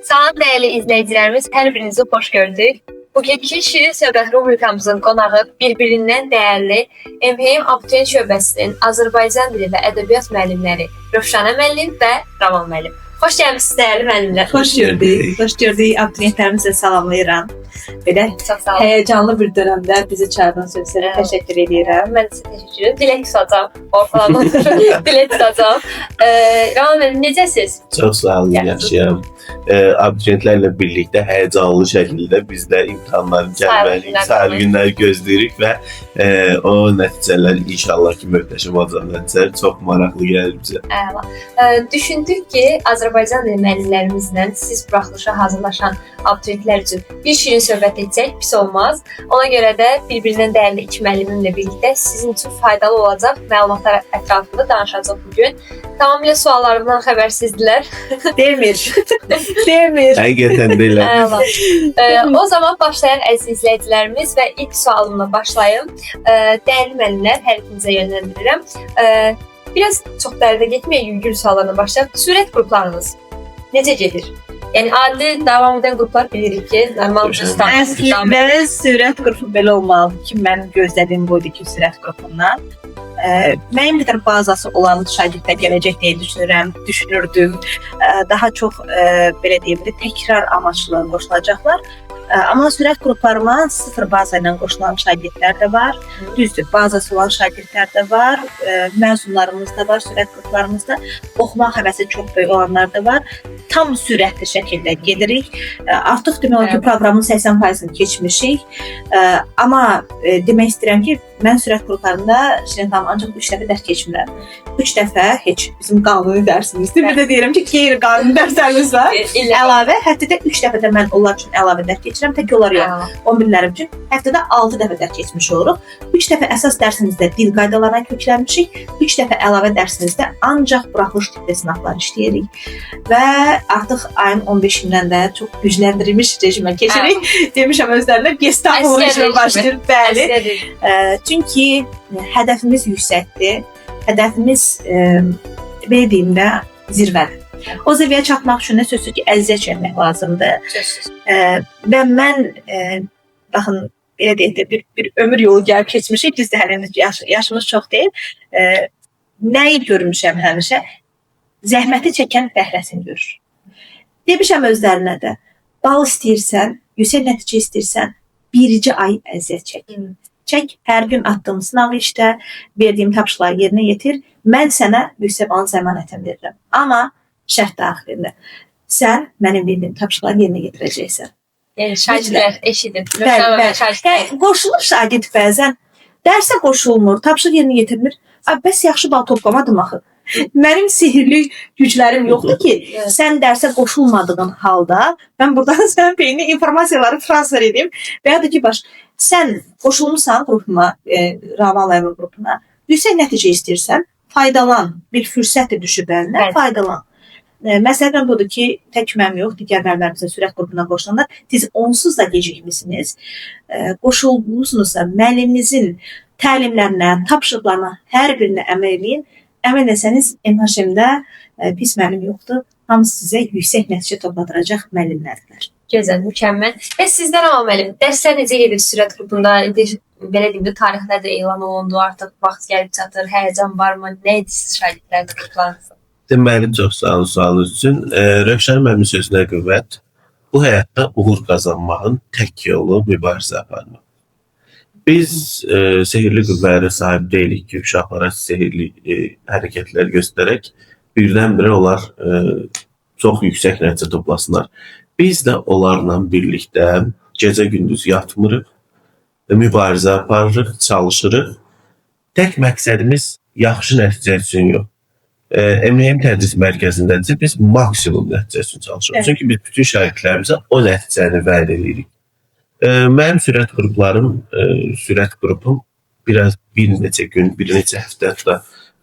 Salam dəyərli izləyicilərimiz, hər birinizi xoş gördük. Bugünkü Şirin Söhbət rubrikamızın qonağı bir-birindən dəyərli MHM Abituriyent şöbəsinin Azərbaycan dili və ədəbiyyat müəllimləri Rövşənə müəllim və Raman müəllim. Xoş gəlmisiniz dəyərli müəllimlər. Xoş gördük. Xoş gördük. Abituriyentlərimizi salamlayıram. Belə həyecanlı bir dönəmdə bizi çağırdığınız üçün sizə təşəkkür edirəm. Mən sizə təşəkkür edirəm. Dilək tutacağam. Ortalamı dilək tutacağım. Raman müəllim, necəsiz? Çox sağ olun, yaxşıyam. Abituriyentlərlə birlikdə həyecanlı şəkildə biz də imtahanların gəlməliyik, sayılı günləri gözləyirik və o nəticələr inşallah ki, möhtəşəm olacaq nəticələr çox maraqlı gəlir bizə. Əla. Düşündük ki, Azərbaycan dili müəllimlərimizlə siz buraxılışa hazırlaşan abituriyentlər üçün bir şirin söhbət etsək pis olmaz. Ona görə də bir-birindən dəyərli iki müəllimimlə birlikdə sizin üçün faydalı olacaq məlumatlar ətrafında danışacaq bugün. Tamamilə suallarımdan xəbərsizdilər. Demir. Demir. Həqiqətən də elə. O zaman başlayan əziz izləyicilərimiz və ilk sualımla başlayım. Dəyərli müəllimlər, hər ikinizə yönləndirirəm. Biraz çox dərinə getməyək, yüngül suallarına başlayaq. Sürət qruplarınız necə gedir? Yəni adi davam edən qruplar bilirik ki, normal Əslində sürət qrupu belə olmalıdır ki, mənim gözlədiyim buydu ki, sürət qrupundan. Mənim qədər bazası olan şagirdlər gələcək deyə düşünürdüm. Daha çox belə deyim, təkrar amaçlı qoşulacaqlar. Amma sürət qruplarıma sıfır baza ilə qoşulan şagirdlər də var. Düzdür, bazası olan şagirdlər də var. Məzunlarımız da var sürət qruplarımızda. Oxuma həvəsi çox böyük olanlar da var. Tam sürətli şəkildə gedirik. Artıq demək olar ki, proqramın 80%-ni keçmişik. Amma demək istəyirəm ki, mən sürət qruplarında ancaq 3 dəfə dərs keçmirəm. 3 dəfə heç bizim qanuni dərsimizdir. Bir də deyirəm ki, qeyri-qanuni dərslərimiz var. Əlavə, həftədə 3 dəfə də mən onlar üçün əlavə dərs keçirəm. Tək onlar yox. 11-lərim üçün həftədə 6 dəfə dərs keçmiş oluruq. 3 dəfə əsas dərsimizdə dil qaydalarına köklənmişik. 3 dəfə əlavə dərsimizdə ancaq buraxılış tipli sınaqlar işləyirik. Və artıq ayın 15-dən də çox gücləndirilmiş rejimə keçirik. Demişəm özlərinə, Gestapo rejimə başlayır. Bəli. Çünki hədəfimiz yüksəkdir. Hədəfimiz belə deyim də zirvədir. O zirvəyə çatmaq üçün də sözsüz ki, əziyyət çəkmək lazımdır. Və mən baxın belə deyək də bir ömür yolu gəlib keçmişik. Biz də hələ yaşımız çox deyil. Nəyi görmüşəm həmişə? Zəhməti çəkən bəhrəsini görür. Demişəm özlərinə də, bal istəyirsən, yüksək nəticə istəyirsən, bircə ay əziyyət çək. Çək, hər gün atdığım sınav işdə, verdiyim tapşırıqları yerinə yetir. Mən sənə yüksək balın zəmanətini verirəm. Amma şərt daxilində. Sən mənim verdiyim tapşırıqları yerinə yetirəcəksən. Yəni şagirdlər eşidin. Qoşulur şagird bəzən. Dərsə qoşulmur, tapşırıq yerinə yetirmir. Bəs yaxşı bal toplamadım axı. Mənim sihirli güclərim yoxdur ki, sən dərsə qoşulmadığın halda mən buradan sən beyni informasiyaları transfer edeyim və ya da ki, sən qoşulmuşsan qrupuma, Raman qrupuna, yüksək nəticə istəyirsən, faydalan, bir fürsətdir düşüb əlinə, faydalan. Məsələn budur ki, tək mənim yox, digər müəllimlərimizin sürət qrupuna qoşulanlar, siz onsuz da gecikmisiniz, qoşulmuşsunuzsa müəlliminizin təlimlərinə, tapşırıqlarına hər birinə əməl edin. Əməl etsəniz, MHM-də pis müəllim yoxdur. Hamısı sizə yüksək nəticə topladıracaq müəllimlərdir. Gözəl, mükəmməl. Və sizdən Raman müəllim, dərslər necə gedir sürət qrupunda? Belə deyim də, tarixlər də elan olundu, artıq vaxt gəlib çatır, həyəcan varmı? Nə edirsiniz şagirdlərdə qruplarınızda? Deməli, çox sağ olun sualınız üçün. Rövşən müəllimin sözünə qüvvət. Bu həyatda uğur qazanmağın tək yolu mübarizə aparmaq. Biz sehirli qüvvələrə sahib deyilik ki, uşaqlara sehirli hərəkətlər göstərək birdən-birə onlar çox yüksək nəticə toplasınlar. Biz də onlarla birlikdə gecə-gündüz yatmırıq, mübarizə aparırıq, çalışırıq. Tək məqsədimiz yaxşı nəticə üçün yox. MHM tədris mərkəzindəncə biz maksimum nəticə üçün çalışırıq. Çünki biz bütün şagirdlərimizə o nəticəni vəd edirik. Mənim sürət qrupum biraz bir neçə gün, bir neçə həftə hətta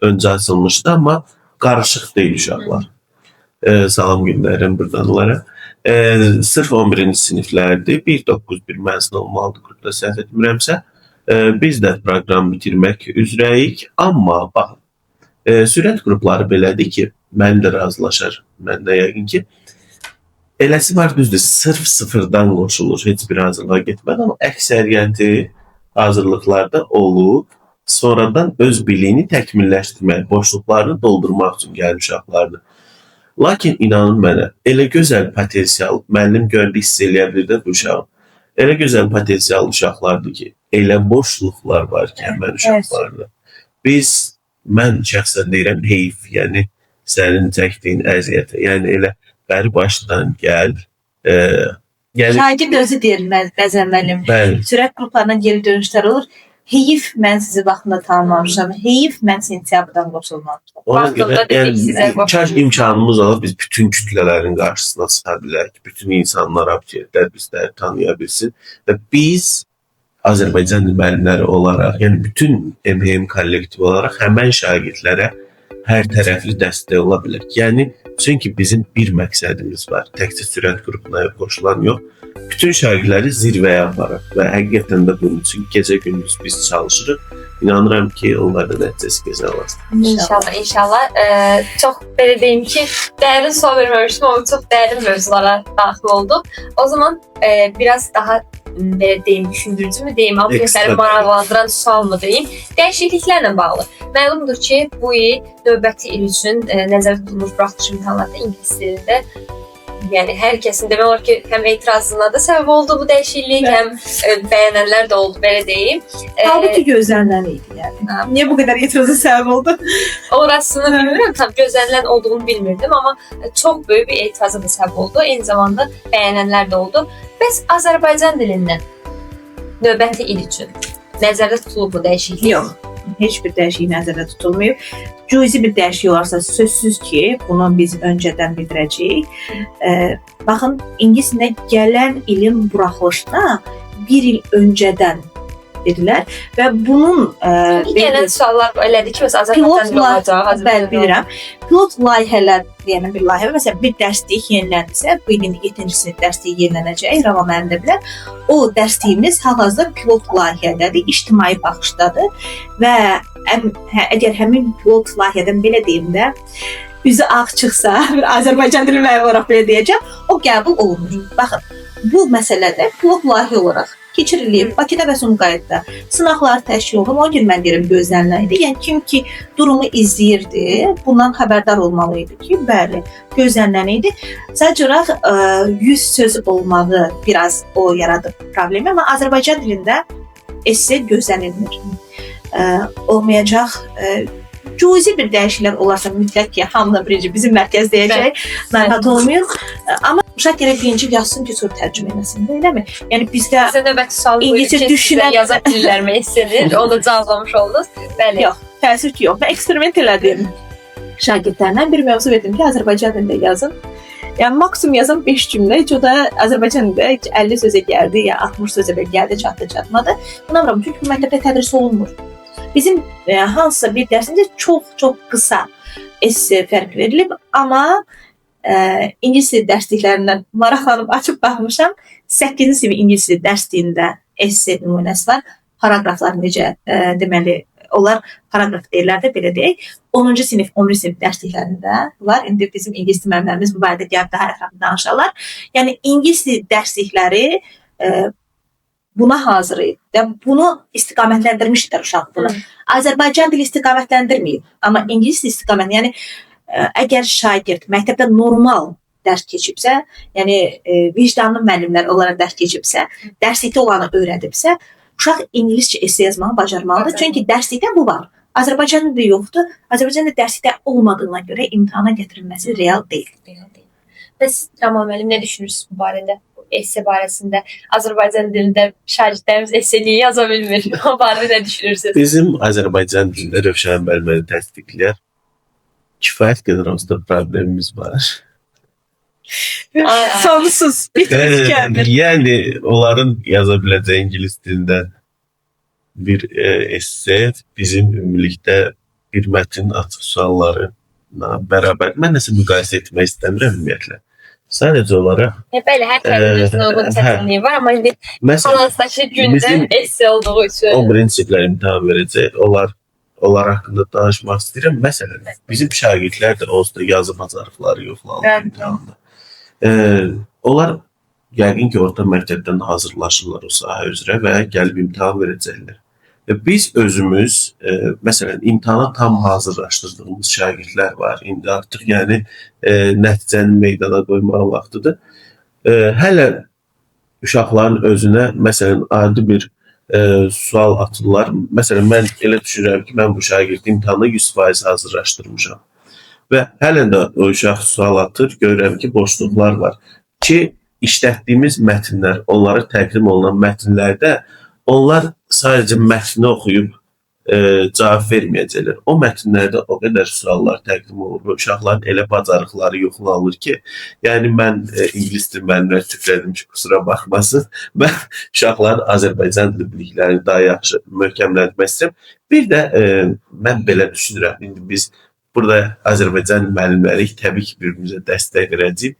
öncə açılmışdı, amma qarışıq deyil uşaqlar. Salam günlərim buradan onlara. Sırf 11-ci siniflərdir, 1-9-1 məzun olmalıdır qrupda səhv etmirəmsə. Biz də proqramı bitirmək üzrəyik, amma baxın, sürət qrupları belədir ki, mənim də razılaşar, mən də yəqin ki, Eləsi var düzdür, sırf sıfırdan qoşulur, heç bir hazırlığa getmədən, amma əksəriyyəti hazırlıqlarda olub, sonradan öz biliyini təkmilləşdirmək, boşluqlarını doldurmaq üçün gəlmiş uşaqlardır. Lakin inanın mənə, elə gözəl potensial, müəllim görəndə hiss eləyə bilir də bu uşağın. Elə gözəl potensial uşaqlardır ki, elə boşluqlar var ki, həmən uşaqlarda. Mən şəxsən deyirəm, heyf, yəni sənin çəkdiyin əziyyətə, yəni elə bəri başdan gəl. Şagird özü deyir bəzən müəllim. Sürət qruplarından geri dönüşlər olur. Heyif mən sizi vaxtında tanımamışam. Heyif mən sentyabrdan qoşulmamışam. Ona görə kaş imkanımız olub biz bütün kütlələrin qarşısına çıxa bilək. Bütün insanlar, abituriyentlər bizləri tanıya bilsin. Və biz Azərbaycan müəllimləri olaraq, yəni bütün MHM kollektivi olaraq həmən şagirdlərə hər tərəfli dəstək ola bilər. Yəni, çünki bizim bir məqsədimiz var. Təkcə sürət qrupuna qoşulan yox. Bütün şagirdləri zirvəyə aparaq və həqiqətən də bunun üçün gecə-gündüz biz çalışırıq. İnanıram ki, onların nəticəsi gözəl olacaq. İnşallah, inşallah. Çox belə deyim ki, dərin sual verməmişdim, amma çox dərin mövzulara daxil olduq. O zaman biraz daha belə deyim, düşündürücü mü deyim, abituriyentləri maraqlandıran sual mı deyim, dəyişikliklərlə bağlı. Məlumdur ki, bu il növbəti il üçün nəzərdə tutulmuş buraxılış imtahanlarda ingilis dilində, yəni hər kəsin demək olar ki, həm etirazına da səbəb oldu bu dəyişiklik, həm bəyənənlər də oldu, belə deyim. Halbuki gözlənilən idi yəni. Niyə bu qədər etirazı səbəb oldu? Orasını bilmirəm, tam gözlənilən olduğunu bilmirdim, amma çox böyük bir etiraza da səbəb oldu. Eyni zamanda bəyənənlər də oldu. Bəs Azərbaycan dilindən növbəti il üçün nəzərdə tutulub bu dəyişiklik? Yox, heç bir dəyişiklik nəzərdə tutulmayıb. Cüzi bir dəyişiklik olarsa sözsüz ki, bunu biz öncədən bildirəcəyik. Baxın, ingilis dilində gələn ilin buraxılışına bir il öncədən dedilər və bunun gələn suallar elədi ki, məsələn, Azərbaycan dili olacaq. Bəli, bilirəm. Pilot layihələr deyilən bir layihə, məsələn, bir dərslik yeniləndirsə, bu ilin 7-ci sinif dərsliyi yenilənəcək, Rava müəllim də bilər. O dərsliyimiz hal-hazırda pilot layihədədir, ictimai baxışdadır və əgər həmin pilot layihədən belə deyim də, üzü ağ çıxsa, bir Azərbaycan dili müəllimi olaraq belə deyəcəm, o qəbul olunur. Baxın, bu məsələdə pilot layihə olaraq keçirilib, Bakıda və Sumqayıtda sınaqlar təşkil olunub, onun üçün mən deyirəm gözlənilən idi. Yəni kim ki durumu izləyirdi, bundan xəbərdar olmalı idi ki, bəli, gözlənilən idi. Sadəcə olaraq 100 söz olmağı biraz o yaradır problemi, amma Azərbaycan dilində esse gözlənilmir. Olmayacaq. Cüzi bir dəyişikliklər olarsa mütləq ki, hamıdan birinci bizim mərkəz deyəcək, narahat olmayın. Amma uşaq gərək birinci yazsın ki, sonra tərcümə eləsin, eləmi? Yəni bizdə sizə növbəti sual buyurur ki, yaza bilirlərmi essenir, onu da cavablamış oldunuz. Bəli. Yox, təəssüf ki, yox. Mən eksperiment elədim. Şagirdlərdən bir mövzu verdim ki, Azərbaycan dilində yazın. Yəni maksimum yazın 5 cümlə, heç o da Azərbaycan dilində 50 sözə gəldi, ya 60 sözə gəldi, çatmadı. Buna baxıram, çünki bu məktəbdə tədris olunmur. Bizim hansısa bir dərsimizdə çox qısa esse fərq verilib, amma ingilis dili dərsliklərindən maraqlanıb açıb baxmışam. 8-ci sinif ingilis dili dərsliyində esse nümunəsi var. Paragraflar necə deməli, onlar paragraf deyirlər də belə deyək. 10-cu sinif, 11-ci sinif dərsliklərində var. İndi bizim ingilis dili müəllimlərimiz bu barədə gəlib daha ətraflı danışarlar. Yəni ingilis dili dərslikləri buna hazır idi. Bunu istiqamətləndirmişdilər uşaq bunu. Azərbaycan dili istiqamətləndirməyib, amma ingilis dili istiqamət, yəni əgər şagird məktəbdə normal dərs keçibsə, yəni vicdanlı müəllimlər olaraq dərs keçibsə, dərslikdə olanı öyrədibsə, uşaq ingiliscə esse yazmağı bacarmalıdır. Çünki dərslikdə bu var. Azərbaycan dili yoxdur. Azərbaycan dili dərslikdə olmadığına görə imtahana gətirilməsi real deyil. Bəs Rəman müəllim nə düşünürsünüz bu barədə? Esse barəsində Azərbaycan dilində şagirdlərimiz esseliyi yaza bilmir. O barədə nə düşünürsünüz? Bizim Azərbaycan dilində Rövşən müəllim təsdiqləyər. Kifayət qədər onsuz problemimiz var. Sonsuz. Yəni onların yaza biləcəyi ingilis dilində bir esse bizim ümumilikdə bir mətnin açıq suallarına bərabər. Mən nəsə müqayisə etmək istəmirəm ümumiyyətlə. Sadəcə olaraq bəli, hər kəsin uyğun çətinliyi var, amma indi hal-hazırdakı gündəm esse olduğu üçün 11-ci siniflər imtahan verəcək. Onlar haqqında danışmaq istəyirəm. Məsələn, bizim şagirdlər də onsuz da yazı bacarıqları yoxlanır imtahanda. onlar yəqin ki, orta məktəbdən hazırlaşırlar o sahə üzrə və gəlib imtahan verəcəklər. Və biz özümüz, məsələn, imtahana tam hazırlaşdırdığımız şagirdlər var. İndi artıq yəni nəticəni meydana qoymaq vaxtıdır. Hələ uşaqların özünə, məsələn, adi bir sual atırlar. Məsələn, mən elə düşünürəm ki, mən bu şagirdi imtahana 100% hazırlaşdırmışam. Və hələ də o uşaq sual atır, görürəm ki, boşluqlar var. Ki, işlətdiyimiz mətnlər, onlara təqdim olunan mətnlərdə onlar sadəcə mətni oxuyub cavab verməyəcəklər. O mətnlərdə o qədər suallar təqdim olunur. Uşaqların elə bacarıqları yoxlanılır ki, yəni mən ingilis dili müəllimləri tüklədim ki, kusura baxmasın. Mən uşaqların Azərbaycan dili biliklərini daha yaxşı möhkəmləndirmək istəyirəm. Bir də mən belə düşünürəm. İndi biz burada Azərbaycan müəllimləri təbii ki, bir-birimizə dəstək verəcəyik.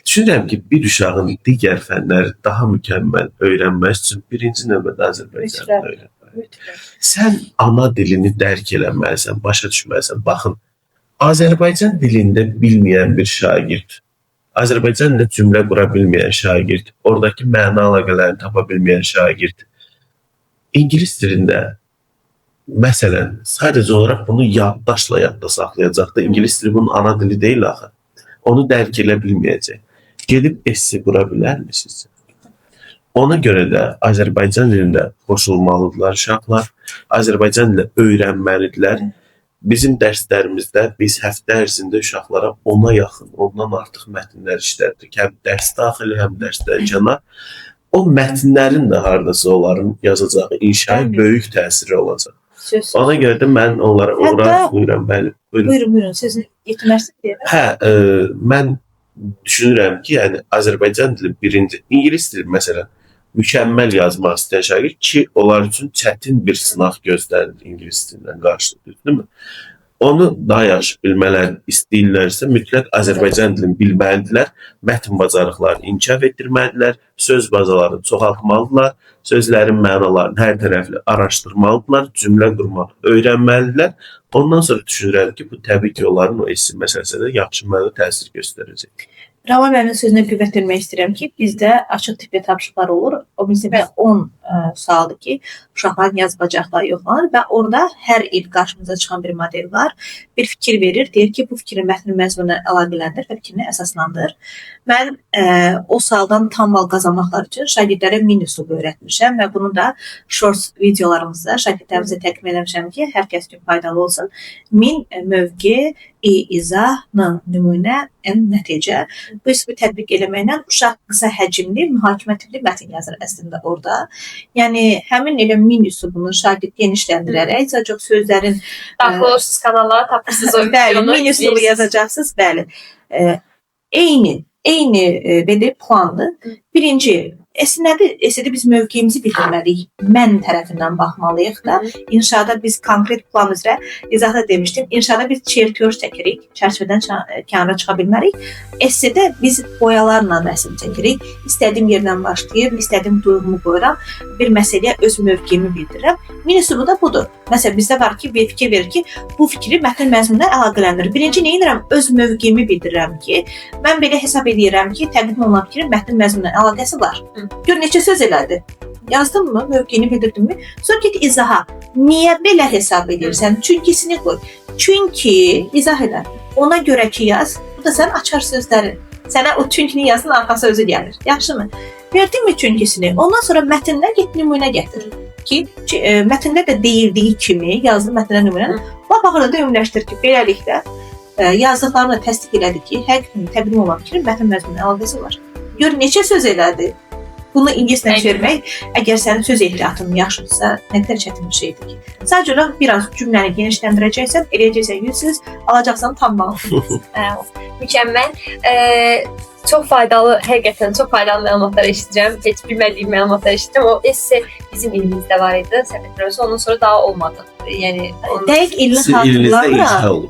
Düşünürəm ki, bir uşağın digər fənləri daha mükəmməl öyrənmək üçün birinci növbədə Azərbaycan dilini öyrənmək. Sən ana dilini dərk eləməlisən, başa düşməlisən. Baxın, Azərbaycan dilində bilməyən bir şagird, Azərbaycan dilində cümlə qura bilməyən şagird, oradakı məna əlaqələrini tapa bilməyən şagird, ingilis dilində məsələn, sadəcə olaraq bunu yaddaşla yadda saxlayacaq da, ingilis dili bunun ana dili deyil axı. Onu dərk elə bilməyəcək. Gedib esse qura bilərmi sizcə? Ona görə də Azərbaycan dilində qoşulmalıdırlar uşaqlar, Azərbaycan dilində öyrənməlidirlər. Bizim dərslərimizdə biz həftə ərzində uşaqlara 10-a yaxın, ondan artıq mətnlər işlədik. Həm dərs daxili, həm dərsdən kənar. O mətnlərin də hardasa onların yazacağı inşaya böyük təsiri olacaq. Ona görə də mən onlara uğrar buyuram. Buyurun, sözünü yetirmərsiniz. Hə, mən düşünürəm ki, yəni Azərbaycan dili birinci, ingilis dili məsələn, mükəmməl yazmaq istəyən şagird ki, onlar üçün çətin bir sınaq gözlənilir ingilis dilindən qarşıdır, deyilmi? Onu daha yaxşı bilmələri istəyirlərsə, mütləq Azərbaycan dilini bilməlidirlər, mətn bacarıqlarını inkişaf etdirməlidirlər, söz bazalarını çoxaltmalıdırlar, sözlərin mənalarını hər tərəfli araşdırmalıdırlar, cümlə qurmaq öyrənməlidirlər. Ondan sonra düşünürəm ki, bu təbii ki, onların o esse məsələsində yaxşı mənada təsir göstərəcək. Rəvan müəllimin sözünə qüvvət vermək istəyirəm ki, bizdə açıq tipli tapşırıqlar olur. O bizdə 10 sualdır ki, uşaqların yaz bacaqları yoxlanır və orada hər il qarşımıza çıxan bir model var. Bir fikir verir, deyir ki, bu fikrin mətnin məzmununa əlaqələndir və fikrini əsaslandır. Mən o sualdan tam bal qazanmaqlar üçün şagirdlərə mini üslubu öyrətmişəm və bunu da shorts videolarımızda şagirdlərimizə təqdim etmişəm ki, hər kəs üçün faydalı olsun. Min mövqe, izah, nümunə, nəticə. Bu üslubu tətbiq eləməklə uşaq qısa həcmli, mühakimə tipli mətn yazır əslində orada. Yəni, həmin elə min üslubunu şagird genişləndirərək, çox sözlərin... Daxil olursunuz kanallara, tapırsınız o videonu. Bəli, min üslubu yazacaqsınız, bəli. Eyni belə plandır. Birinci, Esədə biz mövqeyimizi bildirməliyik. Mən tərəfindən baxmalıyıq da. İnşada biz konkret plan üzrə izahda demişdim. İnşada biz çertyoş çəkirik. Çərçivədən kənara çıxa bilmərik. Esədə biz boyalarla rəsm çəkirik. İstədiyim yerdən başlayıb, istədiyim duyğumu qoyuram. Bir məsələyə öz mövqeyimi bildirirəm. Min üslubu da budur. Məsələn, bizdə var ki, bir fikir verir ki, bu fikri mətn məzmununa əlaqələndirir. Birinci nə edirəm? Öz mövqeyimi bildirirəm ki, mən belə hesab edirəm ki, təqdim olunan fikrin mətn məzmununa əlaqəsi var. Gör neçə söz elədi. Yazdın mı? Mövqeyini bildirdin mi? Sonra get izaha. Niyə belə hesab edirsən? Çünkisini qoy. Çünki izah edər. Ona görə ki yaz. Bu da sənin açar sözlərin. Sənə o çünkini yazın arxa sözü gəlir. Yaxşı mı? Verdin mi çünkisini? Ondan sonra mətndən get nümunə gətir. Ki mətndə də deyildiyi kimi yazdı mətndən nümunəni. Lap axırda da ümumiləşdir ki, beləliklə yazdıqlarını təsdiq elədi ki, həqiqətən təqdim olan fikrin mətn məzmununa əlaqəsi var. Gör neçə söz elədi. Bunu ingilislə çevirmək, əgər sənin söz ehtiyatın yaxşıdırsa, nə qədər çətin bir şeydir ki. Sadəcə olaraq biraz cümləni genişləndirəcəksən, eləyəcəksən 100 söz, alacaqsan tam bal. Mükəmməl. Çox faydalı, həqiqətən çox faydalı məlumatlar eşidirəm. Heç bilmədiyim məlumatlar eşidirəm. O esse bizim ilimizdə var idi, səhv etmirəmsə, ondan sonra daha olmadı. Yəni dəqiq ilini xatırlamıram.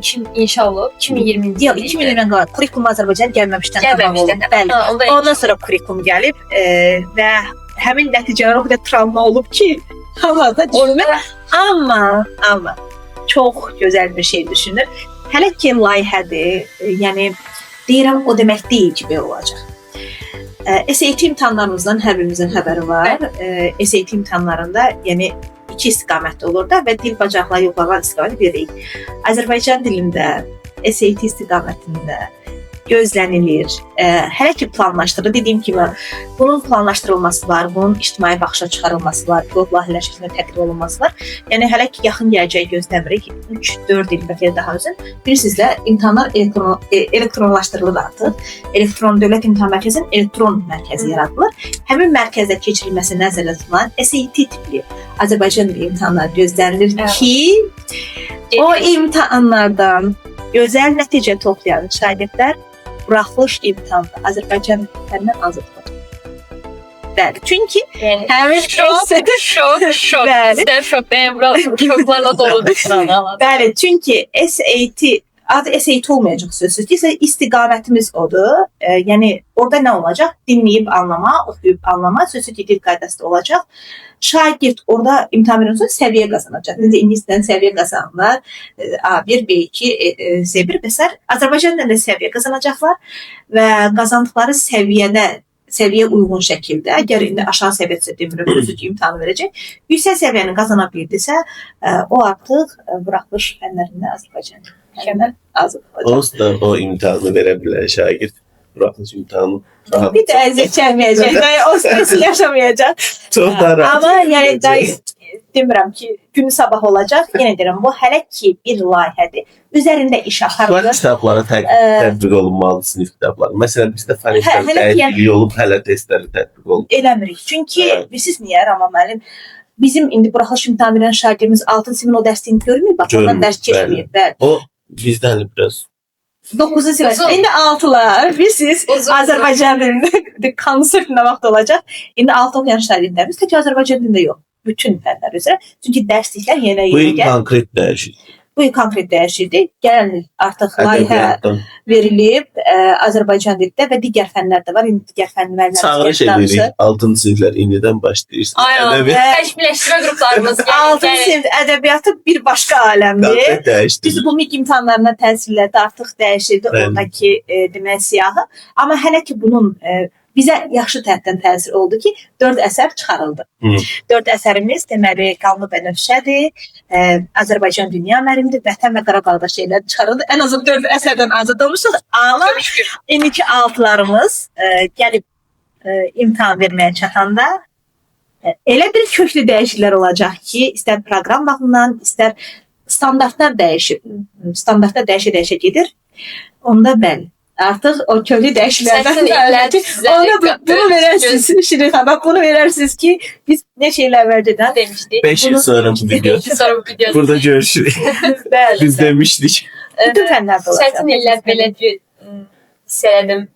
Kim inşa olub? 2020-ci il. 2020-dən qalır. Kurikulum Azərbaycan gəlməmişdən qabaq olub. Bəli. Ondan sonra kurikulum gəlib və həmin nəticələr o qədər travma olub ki, havada düşmür. Amma çox gözəl bir şey düşünür. Hələ ki layihədir. Yəni deyirəm, o demək deyil ki, belə olacaq. SAT imtahanlarımızdan hər birimizin xəbəri var. SAT imtahanlarında, yəni iki istiqamətli olur da və dil bacarıqları yoxlanan istiqaməti bir deyil. Azərbaycan dilində SAT istiqamətində gözlənilir. Hələ ki planlaşdırılır. Dediyim kimi, bunun planlaşdırılması var, bunun ictimai baxışa çıxarılması var, pilot layihələr şəklində tətbiq olunması var. Yəni hələ ki yaxın gələcəyi gözləmirik. 3-4 il bəlkə daha uzun. Bilirsiniz də imtahanlar elektronlaşdırılır artıq. Elektron Dövlət İmtahan Mərkəzinin elektron mərkəzi yaradılır. Həmin mərkəzdə keçirilməsi nəzərdə tutulan SAT tipli Azərbaycan dili imtahanları gözlənilir ki, o imtahanlardan gözəl nəticə toplayan şagirdlər buraxılış imtahanında Azərbaycan dillərindən azad olacaq. Bəli, çünki həmin şok. Bəli. Sizdən şokdayım, şoklarla doludur. Bəli, çünki SAT adı SAT olmayacaq sözsüz ki, istiqamətimiz odur. Yəni orada nə olacaq? Dinləyib anlama, oxuyub anlama, sözsüz dil qaydası olacaq. Şagird orada imtahan verən sonra səviyyə qazanacaq. Necə ingilisdən səviyyə qazanırlar, A1, B2, C1 və s. Azərbaycan dilində səviyyə qazanacaqlar və qazandıqları səviyyə uyğun şəkildə, əgər indi aşağı səviyyədə demirəm, sözsüz imtahanı verəcək, yüksək səviyyəni qazana bildirsə, o artıq buraxılış fənlərində Azərbaycan dilində azad olacaq. Onsuz da o imtahanı verə bilər şagird. Buraxılış imtahanı rahat. Bir də əziyyət çəkməyəcək, o stresi yaşamayacaq. Çox da rahat. Amma yəni demirəm ki, gün sabah olacaq. Yenə deyirəm, bu hələ ki bir layihədir. Üzərində iş aparılır. Var kitablara tətbiq olunmalı, sinif kitabları. Məsələn, bizdə fənlər tətbiq olub, hələ testləri tətbiq olunub. Eləmirik. Çünki bilirsiniz niyə Rama müəllim? Bizim indi buraxılış imtahanı verən şagirdimiz 6 sinifin o dərsini görməyib, bax ondan dərs keçməyib. O bizdən biraz 9-cu sinif. İndi 6'lar. Bilirsiniz, Azərbaycan dilində konsert nə vaxt olacaq? İndi 6 oxuyan şagirdlərimiz tək Azərbaycan dilində yox. Bütün fənlər üzrə. Çünki dərsliklər yenə bu il konkret dəyişir. Bu il konkret dəyişirdi. Gələn il artıq layihə verilib Azərbaycan dilində və digər fənlər də var. İndi digər fənlərlə çağırış edirik. 6-cı siniflər indidən başlayırsınız. Aynen. Təşkiləşdirmə qruplarımız. 6-cı sinif ədəbiyyatı bir başqa aləmdir. Biz bu MİQ imtahanlarına təsirlədi, artıq dəyişirdi oradakı demək siyahı. Amma hələ ki bunun bizə yaxşı tərəfdən təsir oldu ki, 4 əsər çıxarıldı. 4 əsərimiz deməli Qanlı Bənövşədir, Azərbaycan Dünya Müəllimidir, Vətən və Qarabağda şeylər çıxarıldı. Ən azı 4 əsərdən azad olmuşuq. Amma indiki 6'larımız gəlib imtahan verməyə çatanda elə bir köklü dəyişikliklər olacaq ki, istər proqram baxımından, istər standartlar dəyişir. Standartlar dəyişə gedir. Onda bəli. Artıq o köklü dəyişikliklərdən bunu verərsiniz Şirin xanım, bunu verərsiniz ki, biz nə şeylər verəcəkdən demişdik. 5 il sonra bu video. Burada görüşürük. Biz demişdik. Bütün fənlərdə olacaq. Çətin illər belə hiss elədim.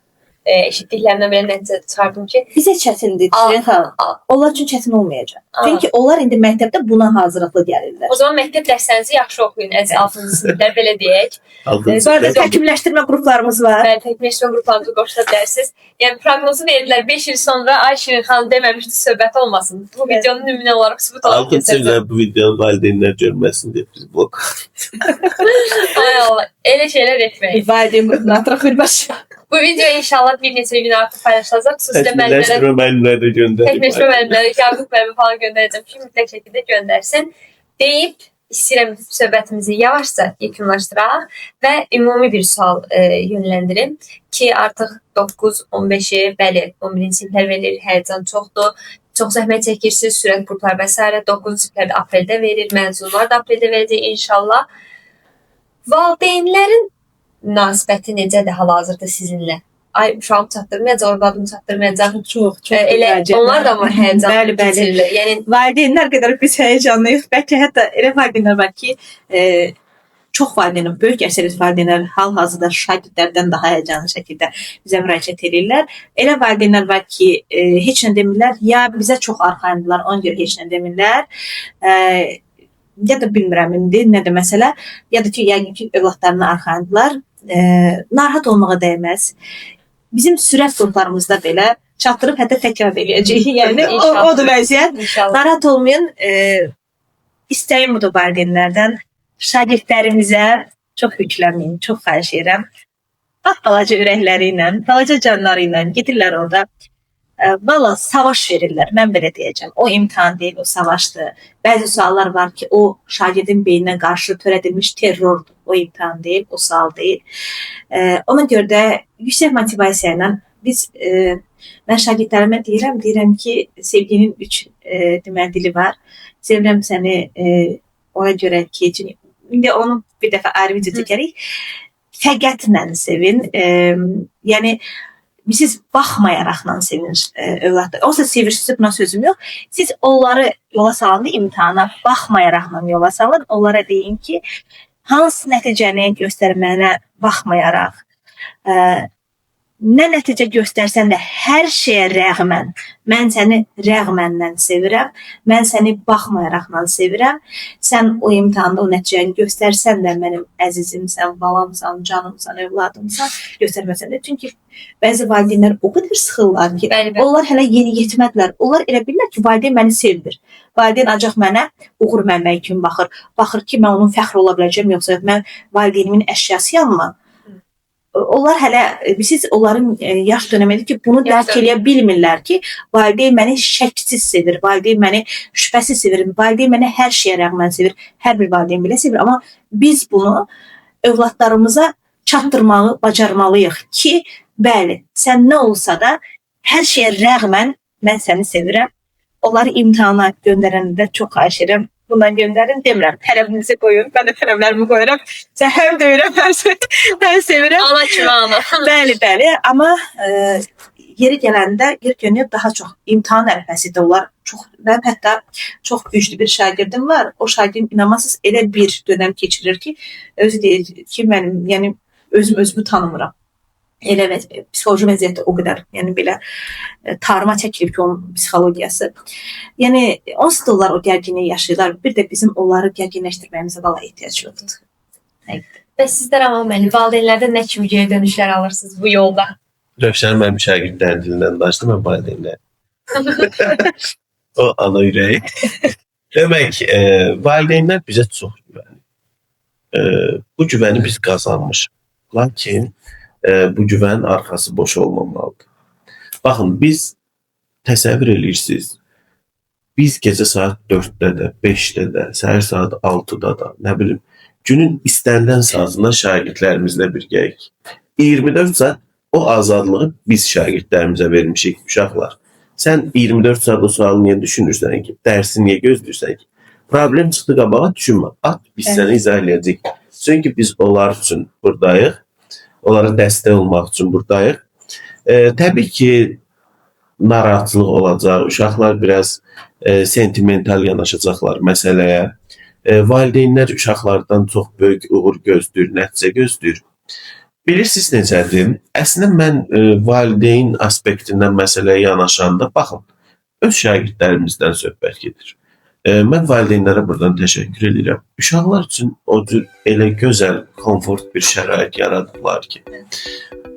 Eşitdiklərimdən belə nəticə çıxardım ki, bizə çətindir Şirin xanım. Onlar üçün çətin olmayacaq. Çünki onlar indi məktəbdə buna hazırlıqlı gəlirlər. O zaman məktəb dərslərinizi yaxşı oxuyun. 6-cı siniflər belə deyək. Bu arada təkmilləşdirmə qruplarımız var. Bəli, təkmilləşdirmə qruplarımızı qoşula bilərsiniz. Yəni proqnozu verdilər 5 il sonra Ay Şirin xanım deməmişdi, söhbət olmasın. Bu videonun nümunə olaraq sübut olaraq göstərəcəm. Bu videonu valideynlər görməsin deyə biz blok. Ay Allah, elə şeylər etməyin. Valideyn qrupuna atırıq bir başa. Bu video inşallah bir neçə gün artıq paylaşılacaq. Xüsusilə müəllimlərə də göndərəcəm. Təkmilləşdirmə müəllimlərə, Yaqub müəllimi falan göndərəcəm ki, mütləq şəkildə göndərsin. Deyib, istəyirəm söhbətimizi yavaşca yekunlaşdıraq və ümumi bir sual yönləndirim ki, artıq 9-15-i, bəli, 11-ci siniflər verilir, həyəcan çoxdur. Çox zəhmət çəkirsiniz, sürət qruplar və s. 9-cu siniflər də apreldə verir, məzunlar da apreldə verəcək inşallah. Valideynlərin münasibəti necədir hal-hazırda sizinlə? Ay uşağım çatdırmayacaq, övladım çatdırmayacaq. Çox elə onlar da mı həyəcan keçirirlər? Yəni valideynlər qədər biz həyəcanlıyıq. Bəlkə hətta elə valideynlər var ki, çox valideynlər, böyük əksəriyyət valideynlər hal-hazırda şagirdlərdən daha həyəcanlı şəkildə bizə müraciət edirlər. Elə valideynlər var ki, heç nə demirlər, ya bizə çox arxayındılar, ona görə heç nə demirlər. Ya da bilmirəm indi nədir məsələ, ya da ki, yəqin ki, övladlarına arxayındılar. Narahat olmağa dəyməz. Bizim sürət qruplarımızda belə çatdırıb hətta təkrar edəcəyik. Yəni odur vəziyyət. Narahat olmayın. İstəyim budur valideynlərdən. Şagirdlərimizə çox yüklənməyin. Çox xahiş edirəm. balaca ürəkləri ilə, balaca canları ilə gedirlər orada. Valla savaş verirlər. Mən belə deyəcəm. O imtahan deyil, o savaşdır. Bəzi suallar var ki, o şagirdin beyninə qarşı törədilmiş terrordur. O imtahan deyil, o sual deyil. Ona görə də yüksək motivasiya ilə biz mən şagirdlərimə deyirəm ki, sevginin 3 deməli dili var. Sevirəm səni ona görə ki, indi onu bir dəfə ayrı video çəkərik. Fəqətlə sevin. Yəni siz baxmayaraqla sevin övladlar. Olsa sevirsiniz, buna sözüm yox. Siz onları yola salanda imtahana baxmayaraqla yola salın. Onlara deyin ki, hansı nəticəni göstərməyinə baxmayaraq, nə nəticə göstərsən də hər şeyə rəğmən, mən səni rəğmənlə sevirəm, mən səni baxmayaraqla sevirəm, sən o imtahanda o nəticəni göstərsən də mənim əzizimsən, balamsan, canımsan, övladımsan, göstərməsən də. Çünki bəzi valideynlər o qədər sıxırlar ki, onlar hələ yeni yetmədilər. Onlar elə bilirlər ki, valideyn məni sevdir. Valideyn ancaq mənə uğur mənbəyi kimi baxır. Baxır ki, mən onun fəxr ola biləcəm, yoxsa mən valideynimin əşyasıyam mı? Onlar hələ, siz onların yaş dönəmədir ki, bunu dərk eləyə bilmirlər ki, valideyn məni şəksiz sevir, valideyn məni şübhəsiz sevir, valideyn məni hər şeyə rəğmən sevir, hər bir valideyn belə sevir. Amma biz bunu övladlarımıza çatdırmağı bacarmalıyıq ki, bəli, sən nə olsa da hər şeyə rəğmən mən səni sevirəm. Onları imtahana göndərəndə çox xahiş edirəm. Bundan göndərin, demirəm, tələbinizi qoyun, mən də tələblərimi qoyuram. Sən həm döyürəm, həm sevirəm. Ana kimi ana. Bəli, amma yeri gələndə bir günü daha çox imtahan ərəfəsində onlar mən hətta çox güclü bir şagirdim var. O şagirdim inanmazsınız elə bir dönəm keçirir ki, özü deyir ki, mənim, yəni özümü tanımıram. Elə psixoloji vəziyyətdə o qədər, yəni belə tarıma çəkilib ki, onun psixologiyası. Yəni, onsuz da onlar o gərginliyi yaşayırlar. Bir də bizim onları gərginləşdirməyimizə valla ehtiyac yoxdur. Və sizlər amma mənim valideynlərdən nə kimi geri dönüşlər alırsınız bu yolda? Rövşən mənim şagirdlərin dilindən danışdı, mən valideynlər. O ana ürəyi. Demək, valideynlər bizə çox güvənir. Bu güvəni biz qazanmışıq. Lakin bu güvənin arxası boş olmamalıdır. Baxın, biz təsəvvür edirsiniz, biz gecə saat 4-də də, 5-də də, səhər saat 6-da da, nə bilim, günün istənilən saatında şagirdlərimizlə birgəyik. 24 saat o azadlığı biz şagirdlərimizə vermişik, uşaqlar. Sən 24 saat o sualı niyə düşünürsən ki, dərsi niyə gözləyirsən ki? Problem çıxdı qabağa, düşünmə, at, biz səni izah edəcəyik. Çünki biz onlar üçün buradayıq. Onlara dəstək olmaq üçün buradayıq. Təbii ki, narahatlıq olacaq. Uşaqlar biraz sentimental yanaşacaqlar məsələyə. Valideynlər uşaqlardan çox böyük uğur gözləyir, nəticə gözləyir. Bilirsiniz necədir? Əslində mən valideyn aspektindən məsələyə yanaşanda, baxın, öz şagirdlərimizdən söhbət gedir. Mən valideynlərə buradan təşəkkür edirəm. Uşaqlar üçün o cür elə gözəl, komfort bir şərait yaradıblar ki.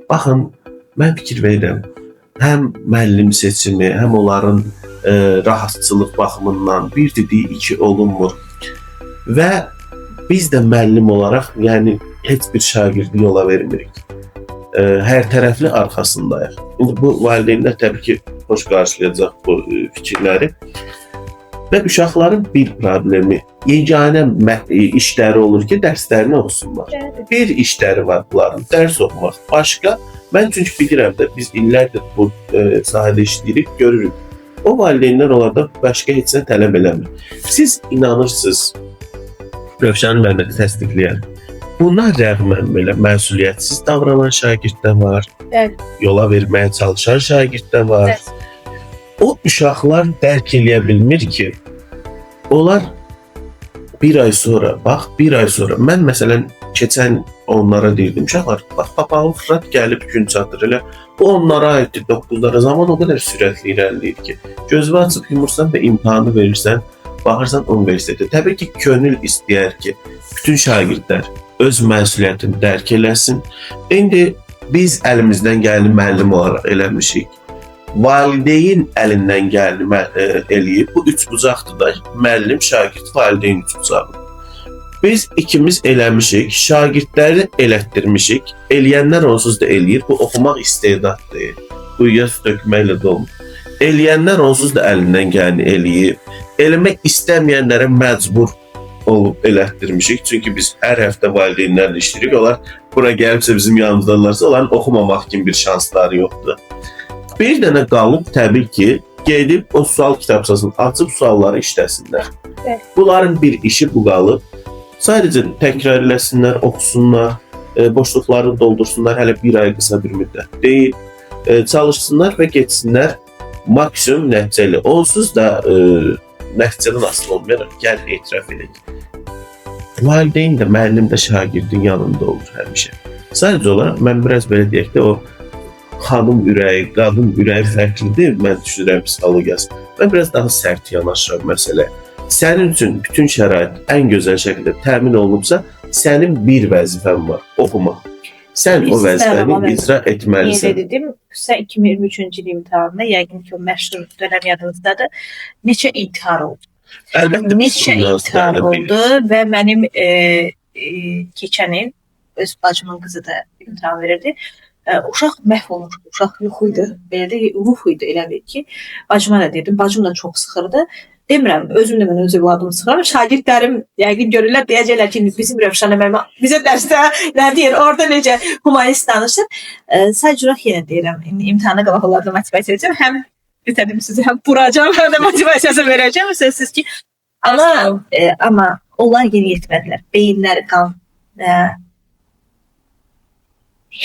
Baxın, mən fikir verirəm, həm müəllim seçimi, həm onların rahatçılıq baxımından bir dediyi iki olunmur. Və biz də müəllim olaraq, yəni heç bir şagirdi yola vermirik. Hər tərəfli arxasındayıq. İndi bu valideynlər təbii ki, xoş qarşılayacaq bu fikirləri. Və uşaqların bir problemi, yeganə işləri olur ki, dərslərini oxusunlar. Bir işləri var bunların, dərs oxumaq. Başqa, mən çünki bilirəm də, biz illərdir bu sahədə işləyirik, görürük. O valideynlər onlarda başqa heç nə tələb eləmir. Siz inanırsınız, Rövşənin mənə təsdiqləyər. Buna rəğmən belə məsuliyyətsiz davranan şagird də var, yola verməyə çalışan şagird də var. O uşaqlar dərk eləyə bilmir ki, onlar bir ay sonra, mən məsələn, keçən onlara deyirdim, uşaqlar, bax, papağın fırat gəlib gün çatır, elə bu onlara aiddir, 9-lara zaman o qədər sürətli irəliləyir ki, gözünü açıb yumursan və imtahanı verirsən, baxırsan universitetə. Təbii ki, könül istəyər ki, bütün şagirdlər öz məsuliyyətini dərk eləsin. İndi biz əlimizdən gələni müəllim olaraq eləmişik. Valideyn əlindən gələni eləyib. Bu üç bucaqdır da, müəllim, şagird, valideyn üç bucağı. Biz ikimiz eləmişik, şagirdləri elətdirmişik. Eləyənlər onsuz da eləyir. Bu oxumaq istedaddır. Quyuya su tökməklə də olmur. Eləyənlər onsuz da əlindən gələni eləyib. Eləmək istəməyənlərə məcbur olub elətdirmişik. Çünki biz hər həftə valideynlərlə işləyirik. Onlar bura gəlibsə bizim yanımızdalarsa, onların oxumamaq kimi bir şansları yoxdur. Bir dənə qalıb təbii ki, gedib o sual kitabçasını açıb sualları işləsinlər. Evet. Bunların bir işi bu qalıb. Sadəcə təkrar eləsinlər, oxusunlar, boşluqlarını doldursunlar. Hələ bir ay qısa bir müddət deyil. Çalışsınlar və getsinlər maksimum nəticəli. Onsuz da nəticədən asılı olmayaraq gəl etiraf edək. Valideyn də, müəllim də şagirdin yanında olur həmişə. Sadəcə olaraq mən biraz belə deyək də o xanım ürəyi, qadın ürəyi fərqlidir. Mən düşünürəm psixologiyası. Mən biraz daha sərt yanaşıram məsələyə. Sənin üçün bütün şərait ən gözəl şəkildə təmin olunubsa, sənin bir vəzifən var, oxumaq. Sən o vəzifəni icra etməlisən. Yeni dedim, 2023-cü il imtahanında, yəqin ki, o məşhur dönəm yadınızdadır, neçə intihar oldu. Əlbəttə, Neçə intihar oldu və mənim keçən il, öz bacımın qızı da imtahan verirdi. Uşaq məhv olmuş, uşaq yox idi, belə də ruh idi elə bil ki. Bacıma da dedim, bacım da çox sıxırdı. Demirəm, özüm də mən öz evladımı sıxıram. Şagirdlərim yəqin görürlər, deyəcəklər ki, bizim Rövşənə müəllimə bizə dərsdə nə deyir, orada necə humanist danışır. Sadəcə olaraq yenə deyirəm, imtahana qalaq onlarla motivasiya edəcəm. Həm bitədim sizi, həm vuracam, həm də motivasiyası verəcəm. Sözsüz ki, amma onlar yenə yetmədilər. Beyinləri qan,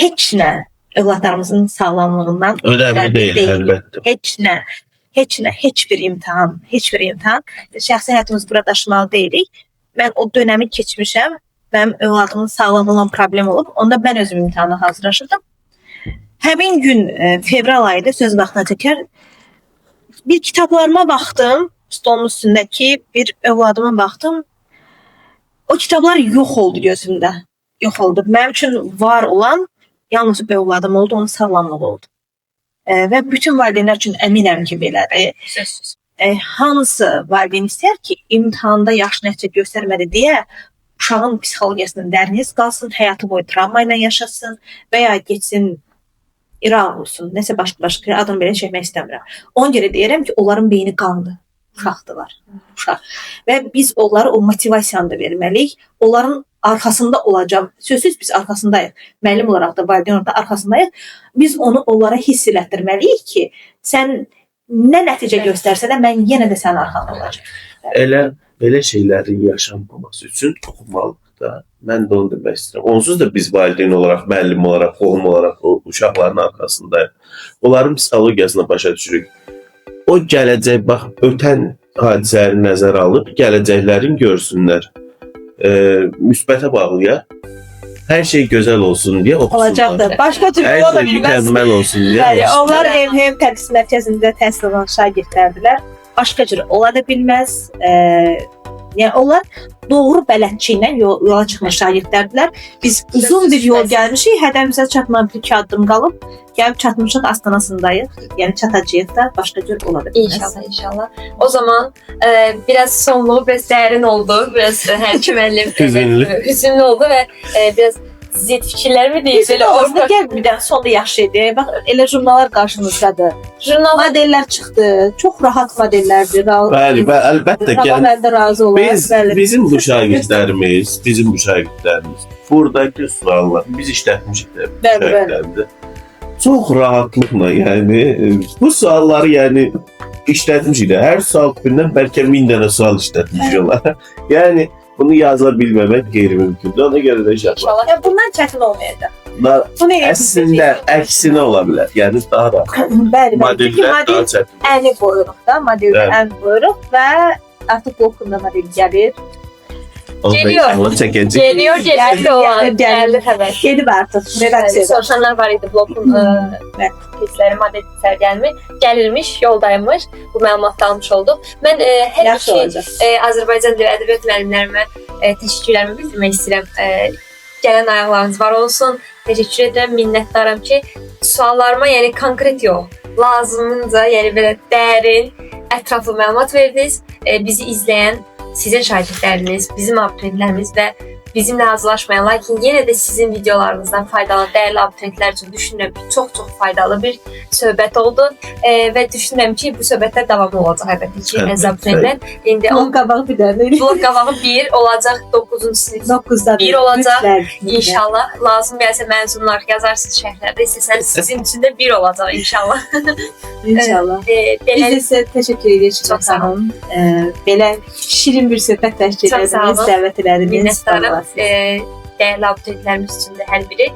heç nə övladlarımızın sağlamlığından önemli deyil, əlbəttə. Heç bir imtahan. Şəxsi həyatımız burada daşımalı deyilik. Mən o dönəmi keçmişəm. Mənim övladımın sağlamlığından problem olub. Onda mən özüm imtahana hazırlaşırdım. Həmin gün fevral ayında söz vaxtına çəkər. Bir kitablarıma baxdım. Stolun üstündəki bir övladıma baxdım. O kitablar yox oldu gözümdə. Yox oldu. Mənim üçün var olan yalnız bir övladım oldu. Onun sağlamlığı oldu. Və bütün valideynlər üçün əminəm ki, belədir. Sözsüz. Hansı valideyn istər ki, imtahanda yaxşı nəticə göstərmədi deyə uşağın psixologiyasının dərniz qalsın, həyatı boyu travma ilə yaşasın və ya geçsin İraq olsun, nəsə başqa adını belə çəkmək istəmirəm. Ona görə deyirəm ki, onların beyni qandı. Uşaqdılar. Uşaq. Və biz onlara o motivasiyanı da verməliyik. Onların arxasında olacaq. Sözsüz biz arxasındayıq. Müəllim olaraq da, valideyn olaraq da arxasındayıq. Biz onu onlara hiss elətdirməliyik ki, sən nə nəticə göstərsə də mən yenə də sənin arxanda olacağam. Elə belə şeylərin yaşanmaması üçün oxumalıqda mən də onu demək istəyirəm. Onsuz da biz valideyn olaraq, müəllim olaraq, qohum olaraq o uşaqların arxasındayıq. Onların psixologiyasına başa düşürük. O gələcək, bax, ötən hadisələri nəzərə alıb, gələcəklərin görsünlər. Müsbətə bağlıya, hər şey gözəl olsun deyə oxusunlar. Olacaqdır. Başqa türlü Hər ola şey bilməz. mükəmməl olsun deyə Bəli, oxusunlar. onlar hem tədris mərkəzində təhsil alan şagirdlərdilər. Başqa cür ola da bilməz. Yəni onlar doğru bələdçi ilə yola çıxmış şagirdlərdilər. Biz uzun bir yol gəlmişik, hədəfimizə çatmağa bir iki addım qalıb, gəlib çatmışıq, astanasındayıq. Yəni çatacağıq da, başqa cür ola da bilməz. İnşallah, inşallah. O zaman biraz sonluğu biraz dərin oldu, biraz hər iki müəllim hüzünlü oldu və biraz zid fikirlərimi deyir. Biz orada gəl bir dənə sonda yaxşı idi. Bax, elə jurnallar qarşımızdadır. Jurnal Modellər çıxdı. Çox rahat modellərdir. Bəli, əlbəttə Rabam əldə razı olar. bizim bu şagirdlərimiz buradakı suallar biz işlətmişik də şagirdlərdə. Çox rahatlıqla, yəni bu sualları yəni işlətmişik də. Hər sual tipindən bəlkə 1000 dənə sual işlətmişik olar. Yəni bunu yaza bilməmək qeyri-mümkündür. Ona görə də inşallah. Ya bundan çətin olmayacaq. Əslində əksinə ola bilər. Yəni daha da Bəli, modellər daha çətin. əni qoyuruq da, modeldə ən qoyuruq və artıq blokunda model gəlir. Geliyor. Çəkəcək. geliyor, Gəldi. geldi xəbər. Gedib artıq redaksiyada. Soruşanlar var idi blokun testləri maddə gəlirmiş, yoldaymış. Bu məlumatı almış olduq. Mən hər Yaxşı iki olacaq. Azərbaycan dili ədəbiyyat müəllimlərimə təşəkkürlərimi bildirmək istəyirəm. Gələn ayaqlarınız var olsun. Təşəkkür edirəm, minnətdaram ki, suallarıma yəni konkret yox, lazımınca, yəni belə dərin, ətraflı məlumat verdiniz. Bizi izləyən sizin şagirdləriniz, bizim abituriyentlərimiz və bizimlə hazırlaşmayan, lakin yenə də sizin videolarınızdan faydalanan dəyərli abituriyentlər üçün düşünürəm ki, çox faydalı bir söhbət oldu və düşünürəm ki, bu söhbətlər davamlı olacaq əlbəttə ki, əziz abituriyentlər. İndi Bunun qabağı bir dənə. bunun qabağı 1 olacaq, 9-cu sinif 9-da bir olacaq. İnşallah lazım gəlsə məzunlar yazarsınız şərhlərdə, istəsəniz sizin üçün də 1 olacaq inşallah. İnşallah. Biz Belə də sizə təşəkkür edirik. Çox sağ olun. Belə şirin bir söhbət təşkil Çox sağ ediniz, olun. dəvət elədiniz. minnətdarım dəyərli abituriyentlərimiz üçün də hər biri.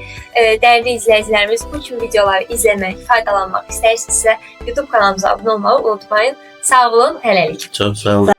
Dəyərli izləyicilərimiz, bu kimi videoları izləmək, faydalanmaq istəyirsinizsə YouTube kanalımıza abunə olmağı unutmayın. Sağ olun, hələlik. Çox sağ olun.